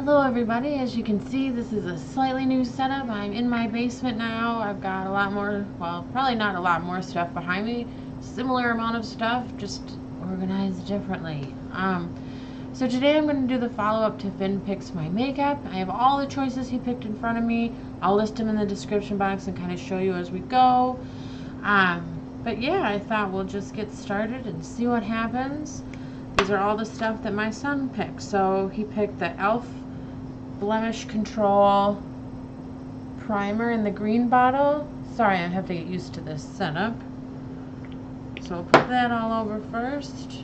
Hello everybody, as you can see this is a slightly new setup. I'm in my basement now. I've got a lot more, well, probably not a lot more stuff behind me. Similar amount of stuff, just organized differently. So today I'm going to do the follow-up to Finn Picks My Makeup. I have all the choices he picked in front of me. I'll list them in the description box and kind of show you as we go. But yeah, I thought we'll just get started and see what happens. These are all the stuff that my son picked. So he picked the e.l.f. Blemish Control primer in the green bottle. Sorry, I have to get used to this setup. So I'll put that all over first.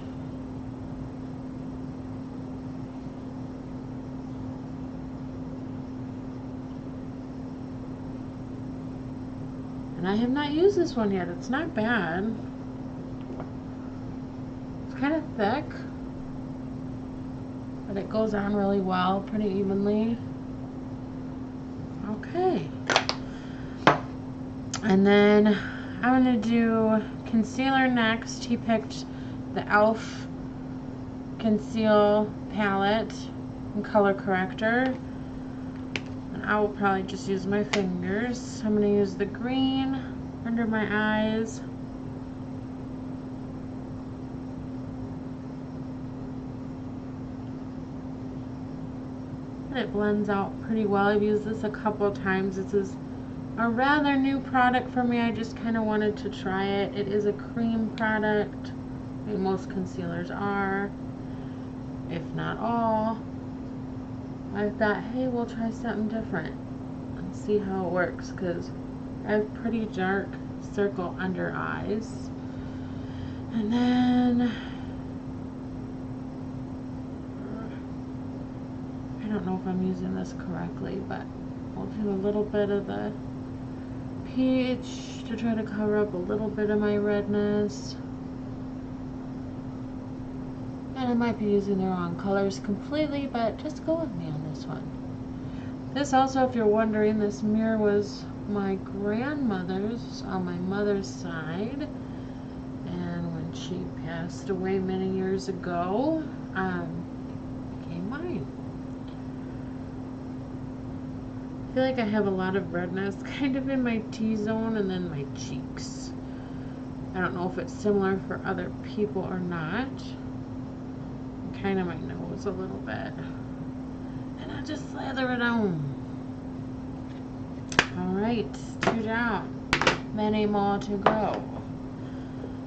And I have not used this one yet. It's not bad. It's kind of thick, but it goes on really well, pretty evenly. Okay. And then I'm going to do concealer next. He picked the e.l.f. Conceal palette and color corrector. And I will probably just use my fingers. I'm going to use the green under my eyes. And it blends out pretty well. I've used this a couple of times. This is a rather new product for me. I just kind of wanted to try it. It is a cream product. I mean, most concealers are, if not all. I thought, hey, we'll try something different and see how it works, because I have pretty dark circle under eyes. And then I don't know if I'm using this correctly, but we'll do a little bit of the peach to try to cover up a little bit of my redness. And I might be using the wrong colors completely, but just go with me on this one. This also, if you're wondering, this mirror was my grandmother's on my mother's side. And when she passed away many years ago, it became mine. I feel like I have a lot of redness kind of in my T-zone and then my cheeks. I don't know if it's similar for other people or not. Kind of my nose a little bit. And I'll just slather it on. Alright, 2 down. Many more to go.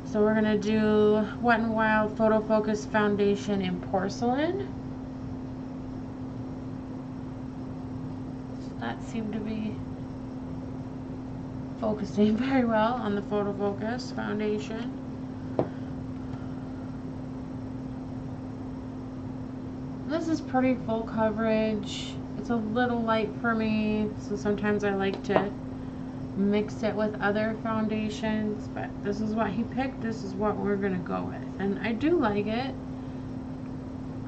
So we're going to do Wet n Wild Photofocus Foundation in Porcelain. That seemed to be focusing very well on the Photofocus foundation. This is pretty full coverage. It's a little light for me, so sometimes I like to mix it with other foundations, but this is what he picked. This is what we're gonna go with, and I do like it.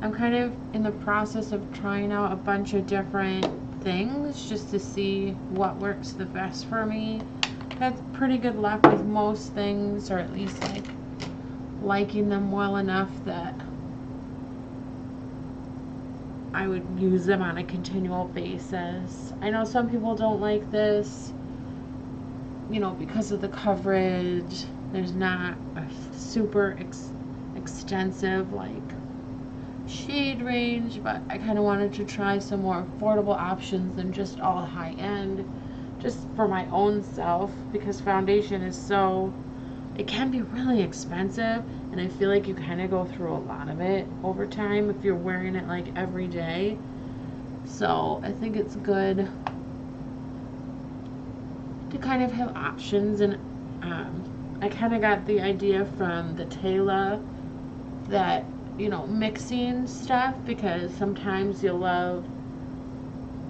I'm kind of in the process of trying out a bunch of different things just to see what works the best for me. That's pretty good luck with most things, or at least like liking them well enough that I would use them on a continual basis. I know some people don't like this, you know, because of the coverage. There's not a super extensive like shade range, but I kind of wanted to try some more affordable options than just all high end, just for my own self, because foundation is so, it can be really expensive, and I feel like you kind of go through a lot of it over time if you're wearing it like every day. So I think it's good to kind of have options, and I kind of got the idea from the Taylor that, you know, mixing stuff, because sometimes you'll love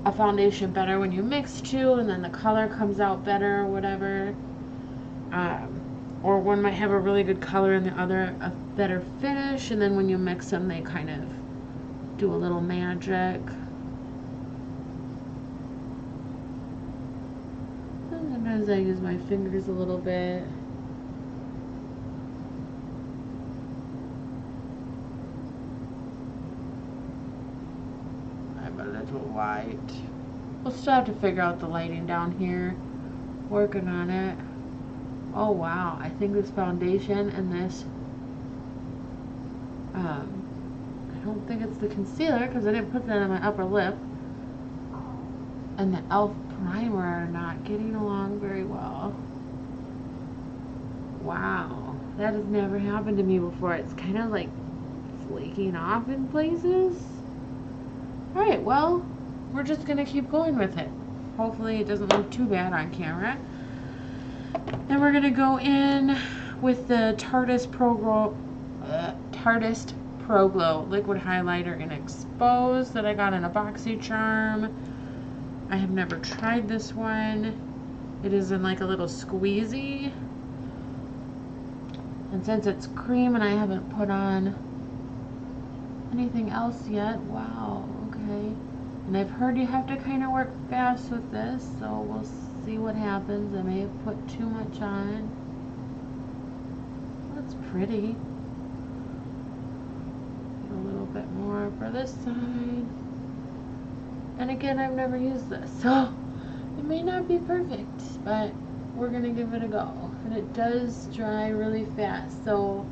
a foundation better when you mix two and then the color comes out better or whatever. Or one might have a really good color and the other a better finish, and then when you mix them they kind of do a little magic. And sometimes I use my fingers a little bit. much light. We'll still have to figure out the lighting down here. Working on it. Oh wow, I think this foundation and this, I don't think it's the concealer because I didn't put that on my upper lip, and the e.l.f. primer are not getting along very well. Wow, that has never happened to me before. It's kind of like flaking off in places. Alright, well, we're just going to keep going with it. Hopefully it doesn't look too bad on camera. Then we're going to go in with the Tarteist Pro Glow Liquid Highlighter in Expose that I got in a BoxyCharm. I have never tried this one. It is in like a little squeezy. And since it's cream and I haven't put on anything else yet, wow, okay. And I've heard you have to kind of work fast with this, so we'll see what happens. I may have put too much on. That's pretty. A little bit more for this side. And again, I've never used this, so it may not be perfect, but we're gonna give it a go. And it does dry really fast, so,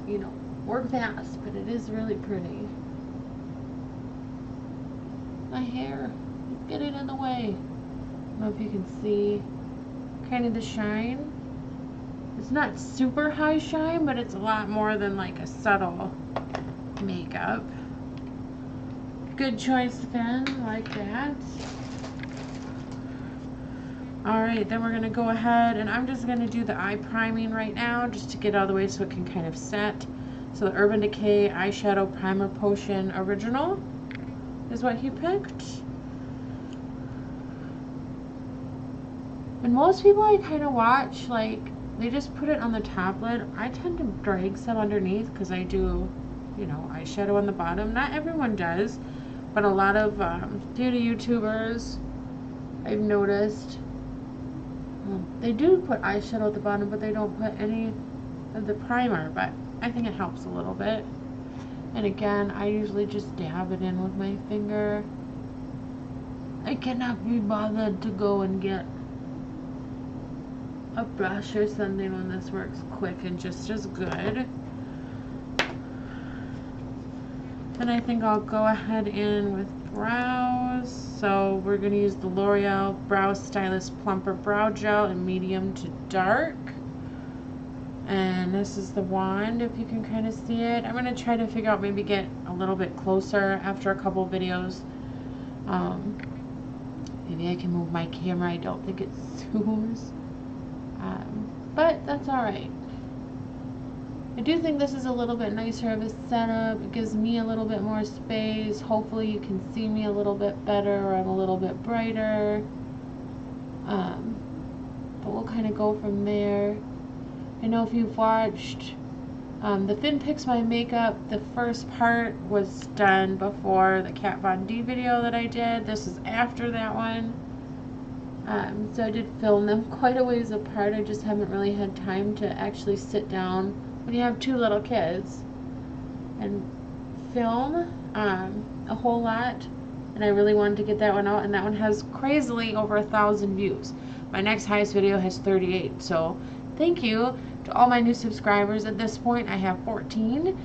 you know, work fast, but it is really pretty. My hair is getting in the way. I don't know if you can see kind of the shine. It's not super high shine, but it's a lot more than like a subtle makeup. Good choice, Finn, like that. Alright, then we're going to go ahead and I'm just going to do the eye priming right now just to get out of the way so it can kind of set. So the Urban Decay Eyeshadow Primer Potion Original is what he picked. And most people I kind of watch, like, they just put it on the top lid. I tend to drag some underneath because I do, you know, eyeshadow on the bottom. Not everyone does, but a lot of beauty YouTubers I've noticed, they do put eyeshadow at the bottom, but they don't put any of the primer, but I think it helps a little bit. And again, I usually just dab it in with my finger. I cannot be bothered to go and get a brush or something when this works quick and just as good. Then I think I'll go ahead in with brows. So we're going to use the L'Oreal Brow Stylist Plumper Brow Gel in medium to dark. And this is the wand, if you can kind of see it. I'm going to try to figure out, maybe get a little bit closer after a couple videos. Maybe I can move my camera. I don't think it zooms. But that's alright. I do think this is a little bit nicer of a setup. It gives me a little bit more space. Hopefully you can see me a little bit better, or I'm a little bit brighter. But we'll kind of go from there. I know if you've watched the Finn Picks My Makeup, the first part was done before the Kat Von D video that I did. This is after that one. So I did film them quite a ways apart. I just haven't really had time to actually sit down when you have two little kids and film a whole lot. And I really wanted to get that one out, and that one has crazily over 1,000 views. My next highest video has 38, so thank you to all my new subscribers. At this point I have 14,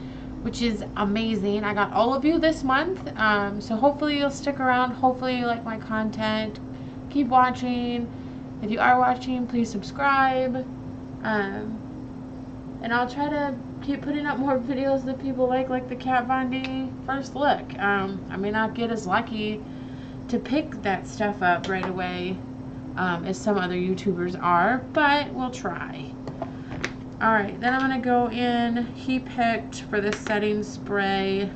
which is amazing. I got all of you this month, so hopefully you'll stick around. Hopefully you like my content. Keep watching. If you are watching, please subscribe, and I'll try to keep putting up more videos that people like the Kat Von D first look. I may not get as lucky to pick that stuff up right away as some other YouTubers are, but we'll try. Alright, then I'm going to go in. He picked for the setting spray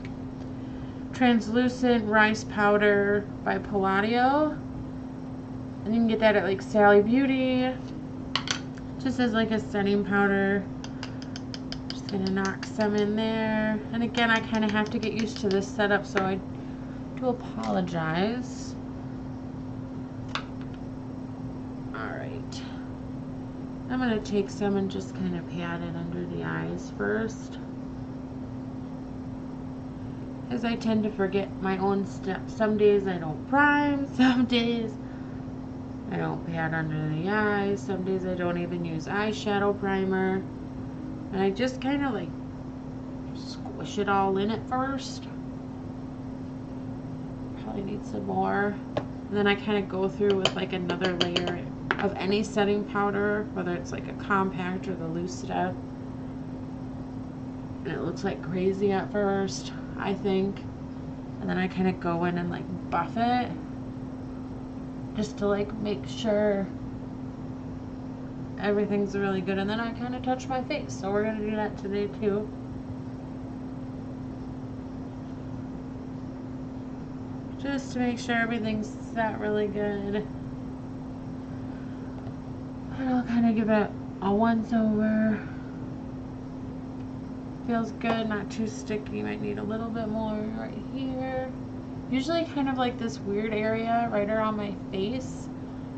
Translucent Rice Powder by Palladio. And you can get that at like Sally Beauty. Just as like a setting powder. Just going to knock some in there. And again, I kind of have to get used to this setup, so I do apologize. Alright. I'm going to take some and just kind of pat it under the eyes first. As I tend to forget my own steps. Some days I don't prime, some days I don't pat under the eyes, some days I don't even use eyeshadow primer. And I just kind of like squish it all in at first. Probably need some more. And then I kind of go through with like another layer of any setting powder, whether it's like a compact or the loose stuff. And it looks like crazy at first, I think. And then I kind of go in and like buff it just to like make sure everything's really good. And then I kind of touch my face. So we're going to do that today too. Just to make sure everything's set really good. And I'll kind of give it a once over. Feels good, not too sticky. Might need a little bit more right here. Usually kind of like this weird area right around my face.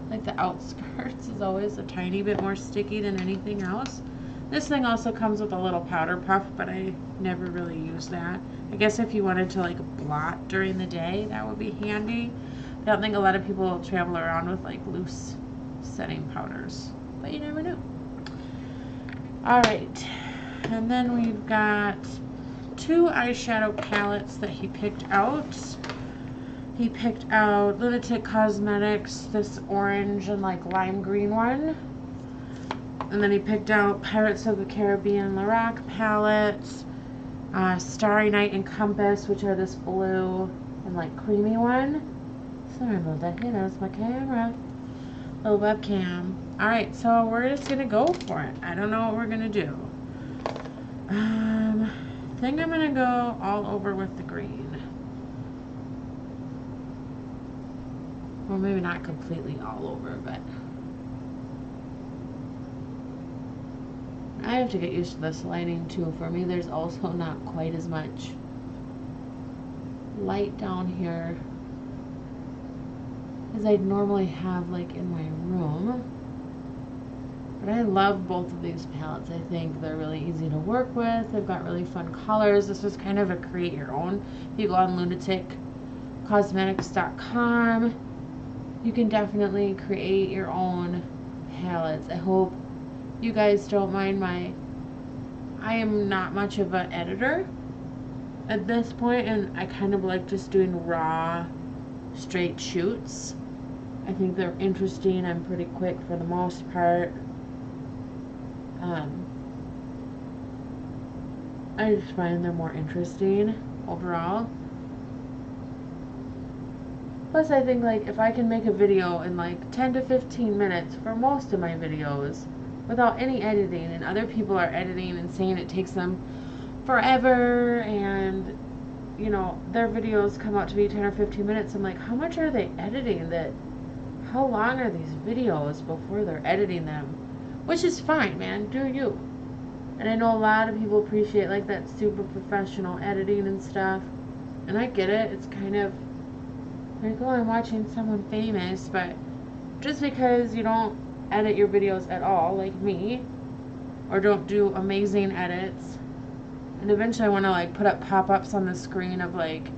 Like the outskirts is always a tiny bit more sticky than anything else. This thing also comes with a little powder puff, but I never really use that. I guess if you wanted to like blot during the day, that would be handy. I don't think a lot of people travel around with like loose setting powders, but you never know. Alright, and then we've got 2 eyeshadow palettes that he picked out. He picked out Lunatick Cosmetics, this orange and like lime green one. And then he picked out Pirates of the Caribbean lorac palettes, Starry Night and Compass, which are this blue and like creamy one. Sorry about that, hey, that's my camera. Little webcam. Alright, so we're just gonna go for it. I don't know what we're gonna do. I think I'm gonna go all over with the green. Well, maybe not completely all over, but I have to get used to this lighting too. For me, there's also not quite as much light down here as I'd normally have like in my room. But I love both of these palettes. I think they're really easy to work with. They've got really fun colors. This was kind of a create your own. If you go on lunatickcosmetics.com, you can definitely create your own palettes. I hope you guys don't mind I am not much of an editor at this point, and I kind of like just doing raw, straight shoots. I think they're interesting. I'm pretty quick for the most part. I just find they're more interesting overall. Plus, I think like if I can make a video in like 10 to 15 minutes for most of my videos without any editing, and other people are editing and saying it takes them forever, and you know, their videos come out to be 10 or 15 minutes. I'm like, how much are they editing? How long are these videos before they're editing them? Which is fine, man, do you. And I know a lot of people appreciate like that super professional editing and stuff, and I get it. It's kind of like, oh, I'm watching someone famous. But just because you don't edit your videos at all, like me, or don't do amazing edits, and eventually I want to like put up pop-ups on the screen of like,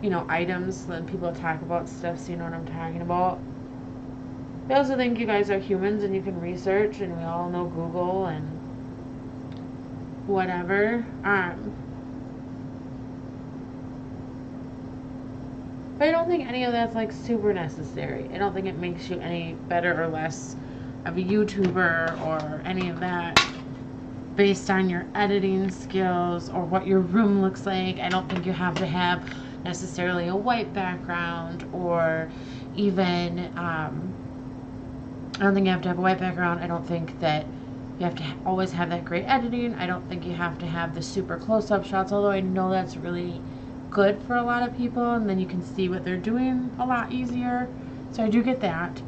you know, items when people talk about stuff, so you know what I'm talking about. I also think you guys are humans and you can research, and we all know Google and whatever. But I don't think any of that's like super necessary. I don't think it makes you any better or less of a YouTuber or any of that based on your editing skills or what your room looks like. I don't think you have to have necessarily a white background, or even I don't think you have to have a white background. I don't think that you have to always have that great editing. I don't think you have to have the super close-up shots, although I know that's really good for a lot of people, and then you can see what they're doing a lot easier. So I do get that.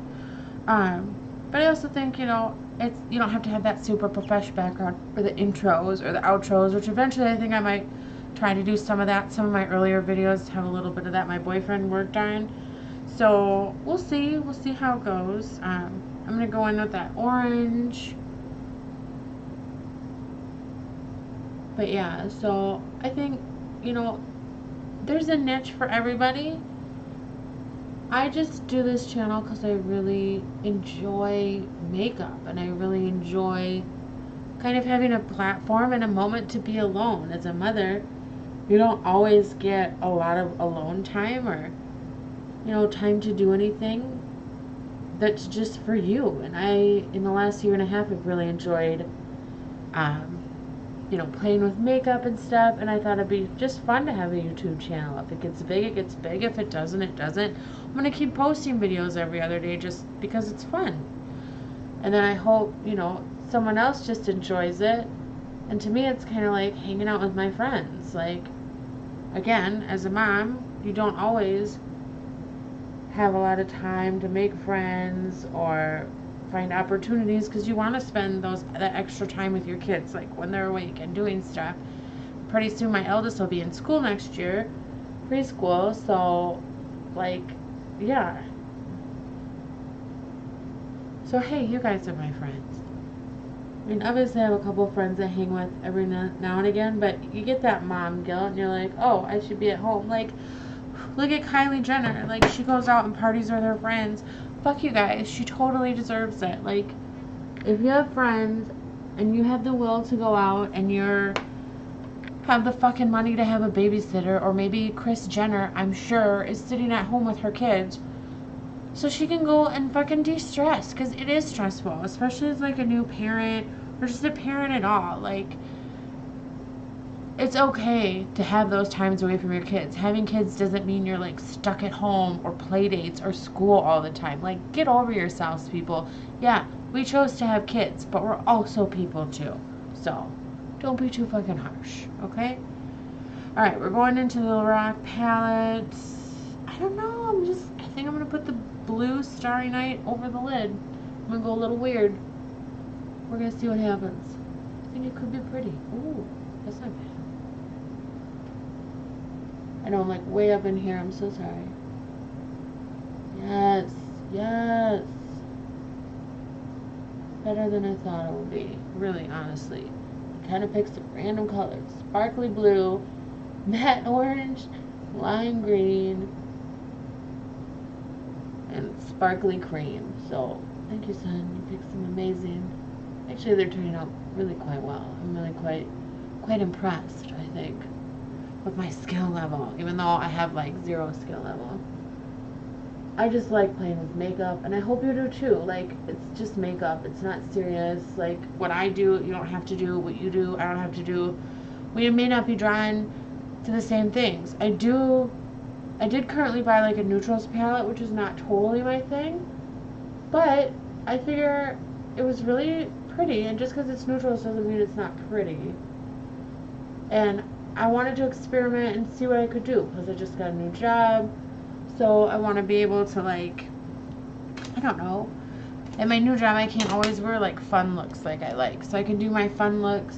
But I also think, you know, you don't have to have that super professional background for the intros or the outros, which eventually I think I might try to do some of that. Some of my earlier videos have a little bit of that my boyfriend worked on. So we'll see. We'll see how it goes. I'm going to go in with that orange. But yeah, so I think, you know, there's a niche for everybody. I just do this channel because I really enjoy makeup, and I really enjoy kind of having a platform and a moment to be alone. As a mother, you don't always get a lot of alone time, or time to do anything that's just for you. And I, in the last year and a half, have really enjoyed playing with makeup and stuff, and I thought it'd be just fun to have a YouTube channel. If it gets big, it gets big. If it doesn't, it doesn't. I'm gonna keep posting videos every other day just because it's fun. And then I hope, someone else just enjoys it. And to me, it's kind of like hanging out with my friends. Like, again, as a mom, you don't always have a lot of time to make friends or find opportunities because you want to spend that extra time with your kids, like when they're awake and doing stuff. Pretty soon my eldest will be in school next year, preschool, so yeah. So hey, you guys are my friends. I mean, obviously I have a couple of friends I hang with every now and again, but you get that mom guilt and you're like, oh, I should be at home. Like, look at Kylie Jenner. Like, she goes out and parties with her friends. Fuck you guys. She totally deserves it. Like, if you have friends and you have the will to go out and have the fucking money to have a babysitter, or maybe Kris Jenner, I'm sure, is sitting at home with her kids so she can go and fucking de-stress, because it is stressful, especially as like a new parent or just a parent at all. Like, it's okay to have those times away from your kids. Having kids doesn't mean you're like stuck at home or play dates or school all the time. Like, get over yourselves, people. Yeah, we chose to have kids, but we're also people too. So, don't be too fucking harsh, okay? Alright, we're going into the lorac palette. I don't know, I think I'm going to put the blue Starry Night over the lid. I'm going to go a little weird. We're going to see what happens. I think it could be pretty. Ooh, that's not bad. I know I'm like way up in here. I'm so sorry. Yes. Yes. Better than I thought it would be. Really, honestly. It kind of picks some random colors. Sparkly blue, matte orange, lime green, and sparkly cream. So, thank you, son. You picked some amazing. Actually, they're turning out really quite well. I'm really quite impressed, I think, with my skill level, even though I have like 0 skill level. I just like playing with makeup, and I hope you do too. Like, it's just makeup. It's not serious. Like, what I do, you don't have to do. What you do, I don't have to do. We may not be drawn to the same things. I did currently buy like a neutrals palette, which is not totally my thing, but I figure it was really pretty, and just because it's neutrals doesn't mean it's not pretty. And I wanted to experiment and see what I could do, because I just got a new job, so I want to be able to, like, I don't know, at my new job I can't always wear like fun looks like I like, so I can do my fun looks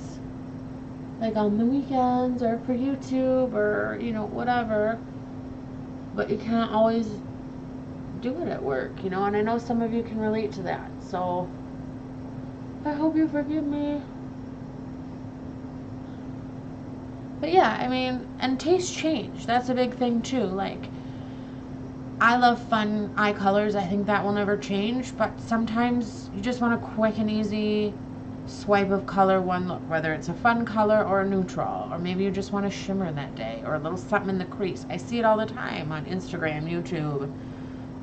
like on the weekends or for YouTube or whatever, but you can't always do it at work, and I know some of you can relate to that, so I hope you forgive me. But yeah, I mean, and tastes change. That's a big thing too. Like, I love fun eye colors. I think that will never change. But sometimes you just want a quick and easy swipe of color, one look. Whether it's a fun color or a neutral. Or maybe you just want a shimmer that day. Or a little something in the crease. I see it all the time on Instagram, YouTube.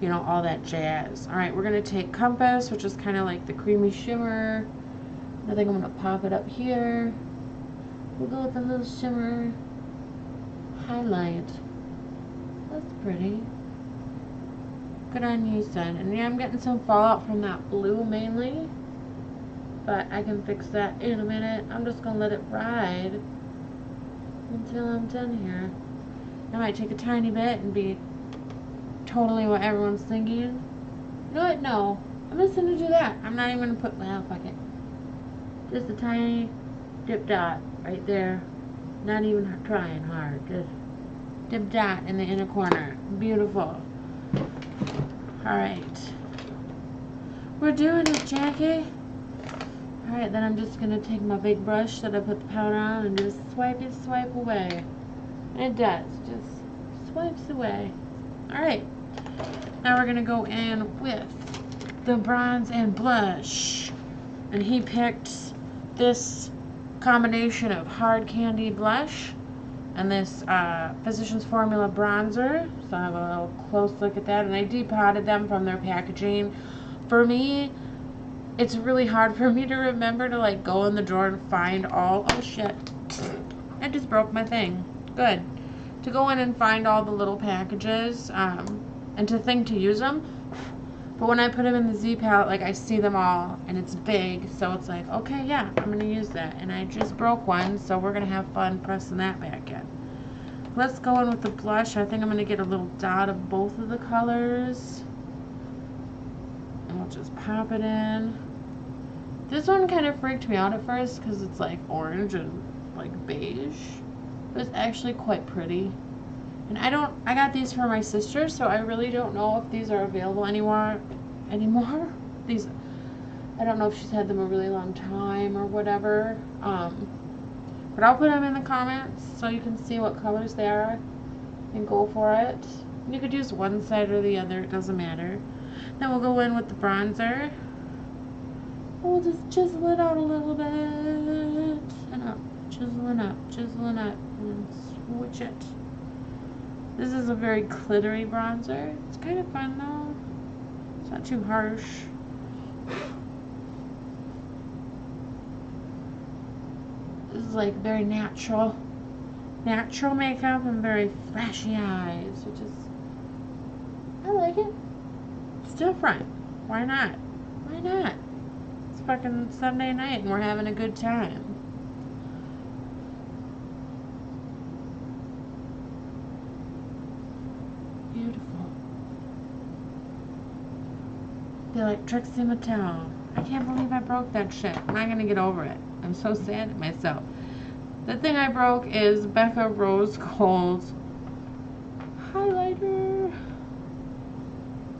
All that jazz. Alright, we're going to take Compass, which is kind of like the creamy shimmer. I think I'm going to pop it up here. We'll go with a little shimmer highlight. That's pretty. Good on you, son. And yeah, I'm getting some fallout from that blue mainly, but I can fix that in a minute. I'm just going to let it ride until I'm done here. I might take a tiny bit and be totally what everyone's thinking. You know what? No. I'm just going to do that. I'm not even going to put, well, fuck it. Just a tiny dip dot right there. Not even trying hard. Just dip dot in the inner corner. Beautiful. Alright. We're doing it, Jackie. Alright, then I'm just going to take my big brush that I put the powder on and just swipe away. And it does. Just swipes away. Alright, now we're going to go in with the bronze and blush. And he picked this combination of hard candy blush and this Physicians Formula bronzer. So I have a little close look at that. And I depotted them from their packaging. For me, it's really hard for me to remember to like go in the drawer and find all, oh shit, I just broke my thing. Good. To go in and find all the little packages and to think to use them. But when I put them in the Z palette, like I see them all and it's big, so it's like, okay, yeah, I'm going to use that. And I just broke one, so we're going to have fun pressing that back in. Let's go in with the blush. I think I'm going to get a little dot of both of the colors. And we'll just pop it in. This one kind of freaked me out at first because it's like orange and like beige. But it's actually quite pretty. And I got these for my sister, so I really don't know if these are available anymore. These, I don't know if she's had them a really long time or whatever. But I'll put them in the comments so you can see what colors they are and go for it. You could use one side or the other, it doesn't matter. Then we'll go in with the bronzer. We'll just chisel it out a little bit and up, chiseling up, and switch it. This is a very glittery bronzer. It's kind of fun though. It's not too harsh. This is like very natural makeup and very flashy eyes, which is, I like it. It's different. Why not? Why not? It's fucking Sunday night and we're having a good time. Beautiful. They're like Trixie Mattel. I can't believe I broke that shit. I'm not gonna get over it. I'm so sad at myself. The thing I broke is Becca Rose Gold's highlighter.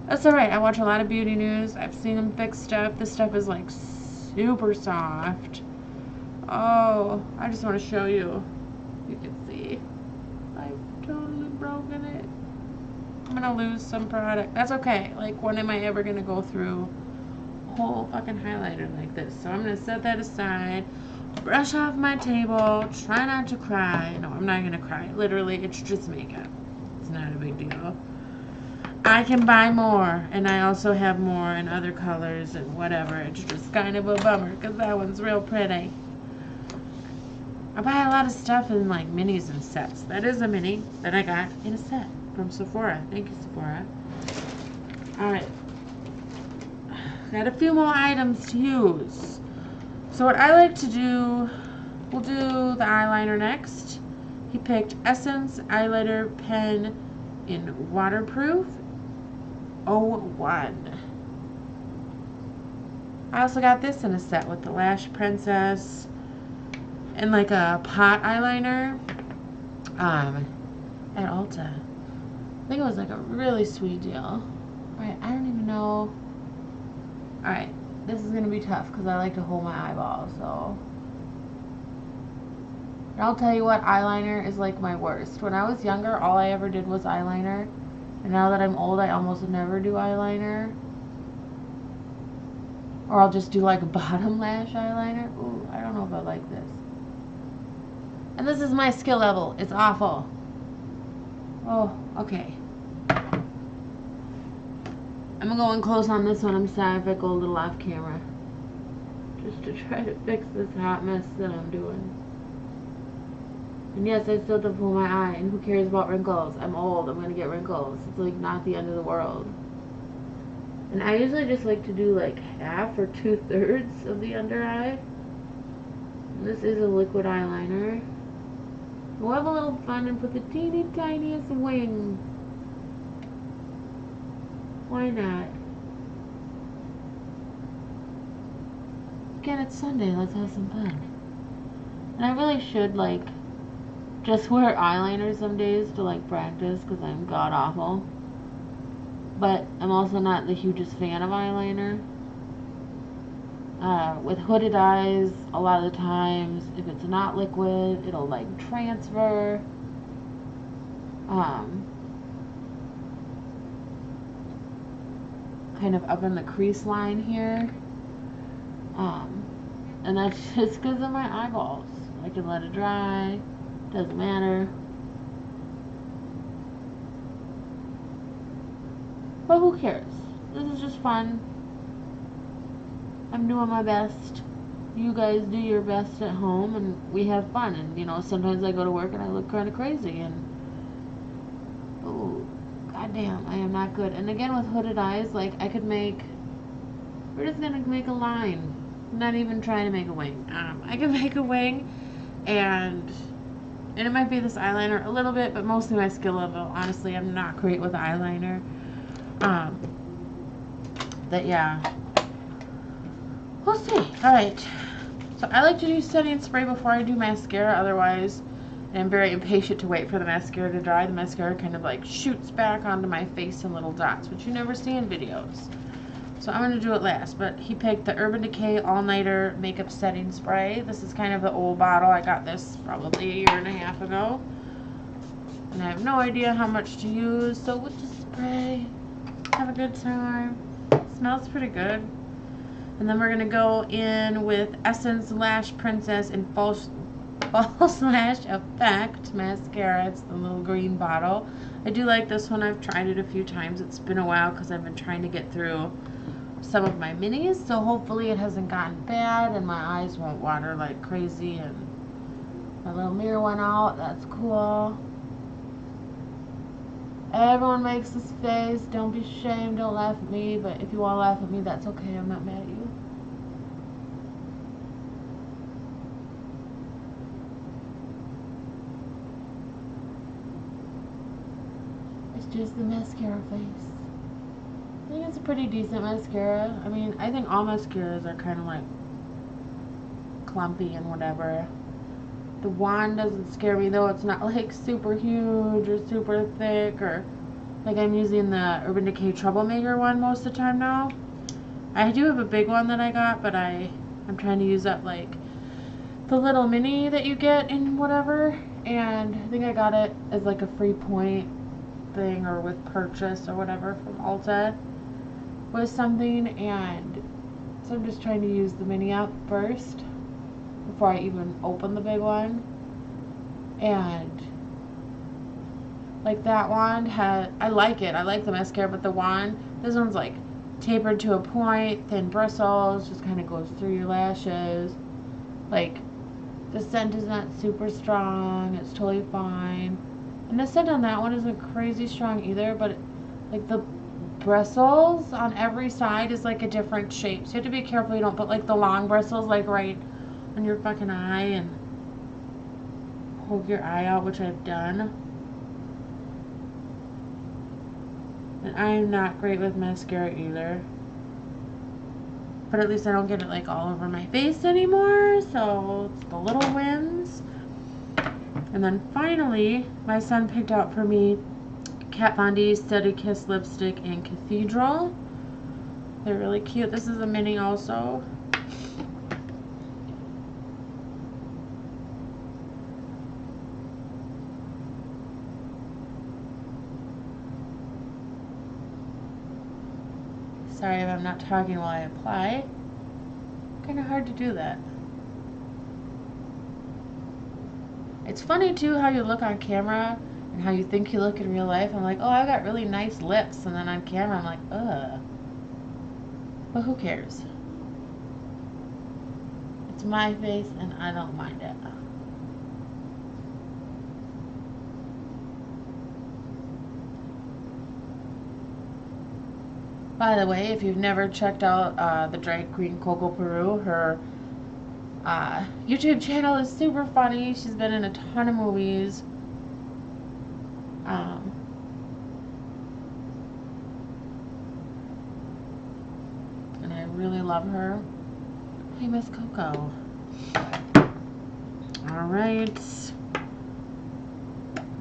That's alright. I watch a lot of beauty news. I've seen them fix stuff. This stuff is like super soft. Oh, I just want to show you. You can see. I've totally broken it. I'm gonna lose some product. That's okay. Like, when am I ever gonna go through a whole fucking highlighter like this? So I'm gonna set that aside, brush off my table, try not to cry. No, I'm not gonna cry. Literally, it's just makeup. It's not a big deal. I can buy more, and I also have more in other colors and whatever. It's just kind of a bummer because that one's real pretty. I buy a lot of stuff in like minis and sets. That is a mini that I got in a set from Sephora. Thank you, Sephora. Alright. Got a few more items to use. So what I like to do, we'll do the eyeliner next. He picked Essence Eyeliner Pen in Waterproof 01. I also got this in a set with the Lash Princess and like a pot eyeliner at Ulta. I think it was like a really sweet deal. Alright, I don't even know. Alright, this is going to be tough because I like to hold my eyeball, so. And I'll tell you what, eyeliner is like my worst. When I was younger, all I ever did was eyeliner. And now that I'm old, I almost never do eyeliner. Or I'll just do like a bottom lash eyeliner. Ooh, I don't know if I like this. And this is my skill level. It's awful. Oh, okay. I'm gonna go in close on this one. I'm sorry if I go a little off camera. Just to try to fix this hot mess that I'm doing. And yes, I still have to pull my eye. And who cares about wrinkles? I'm old. I'm gonna get wrinkles. It's like not the end of the world. And I usually just like to do like half or 2/3 of the under eye. And this is a liquid eyeliner. We'll have a little fun and put the teeny tiniest wing. Why not? Again, it's Sunday. Let's have some fun. And I really should like just wear eyeliner some days to like practice because I'm god awful. But I'm also not the hugest fan of eyeliner. With hooded eyes, a lot of the times, if it's not liquid, it'll like transfer. kind of up in the crease line here. And that's just because of my eyeballs. I can let it dry, doesn't matter. But who cares? This is just fun. I'm doing my best. You guys do your best at home, and we have fun. And, you know, sometimes I go to work and I look kind of crazy. And, oh, goddamn, I am not good. And again, with hooded eyes, like, I could make, we're just going to make a line. I'm not even trying to make a wing. I can make a wing, and it might be this eyeliner a little bit, but mostly my skill level. Honestly, I'm not great with eyeliner. But yeah, we'll see. Alright, so I like to do setting spray before I do mascara, otherwise I'm very impatient to wait for the mascara to dry. The mascara kind of like shoots back onto my face in little dots, which you never see in videos. So I'm going to do it last, but he picked the Urban Decay All-Nighter Makeup Setting Spray. This is kind of the old bottle. I got this probably a year and a half ago. And I have no idea how much to use, so we'll just spray. Have a good time. Smells pretty good. And then we're going to go in with Essence Lash Princess in False Lash Effect Mascara. It's the little green bottle. I do like this one. I've tried it a few times. It's been a while because I've been trying to get through some of my minis, so hopefully it hasn't gotten bad and my eyes won't water like crazy. And my little mirror went out. That's cool. Everyone makes this face. Don't be ashamed. Don't laugh at me. But if you want to laugh at me, that's okay. I'm not mad at you. It's just the mascara face. I think it's a pretty decent mascara. I mean, I think all mascaras are kind of like clumpy and whatever. The wand doesn't scare me though. It's not like super huge or super thick, or like I'm using the Urban Decay Troublemaker one most of the time now. I do have a big one that I got, but I'm trying to use up like the little mini that you get in whatever, and I think I got it as like a free point thing or with purchase or whatever from Ulta with something, and so I'm just trying to use the mini up first before I even open the big one. And like that wand I like it. I like the mascara, but the wand, this one's like tapered to a point, thin bristles, just kind of goes through your lashes. Like the scent is not super strong. It's totally fine. And the scent on that one isn't crazy strong either, but like the bristles on every side is like a different shape. So you have to be careful you don't put like the long bristles like right on your fucking eye and poke your eye out, which I've done. And I am not great with mascara either. But at least I don't get it like all over my face anymore. So it's the little wins. And then finally, my son picked out for me Kat Von D Steady Kiss Lipstick in Cathedral. They're really cute. This is a mini also. Sorry if I'm not talking while I apply. Kind of hard to do that. It's funny too how you look on camera and how you think you look in real life. I'm like, oh, I've got really nice lips, and then on camera I'm like, ugh. But who cares? It's my face and I don't mind it. By the way, if you've never checked out the drag queen Coco Peru, her YouTube channel is super funny. She's been in a ton of movies. And I really love her. Hey, Miss Coco. Alright.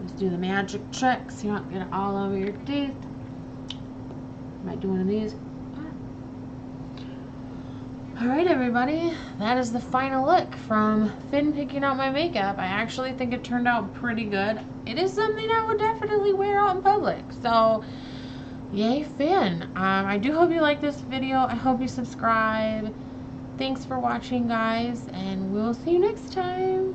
Let's do the magic trick so you don't get it all over your teeth. Might do one of these. Alright everybody, that is the final look from Finn picking out my makeup. I actually think it turned out pretty good. It is something I would definitely wear out in public. So yay Finn. I do hope you like this video. I hope you subscribe. Thanks for watching, guys, and we'll see you next time.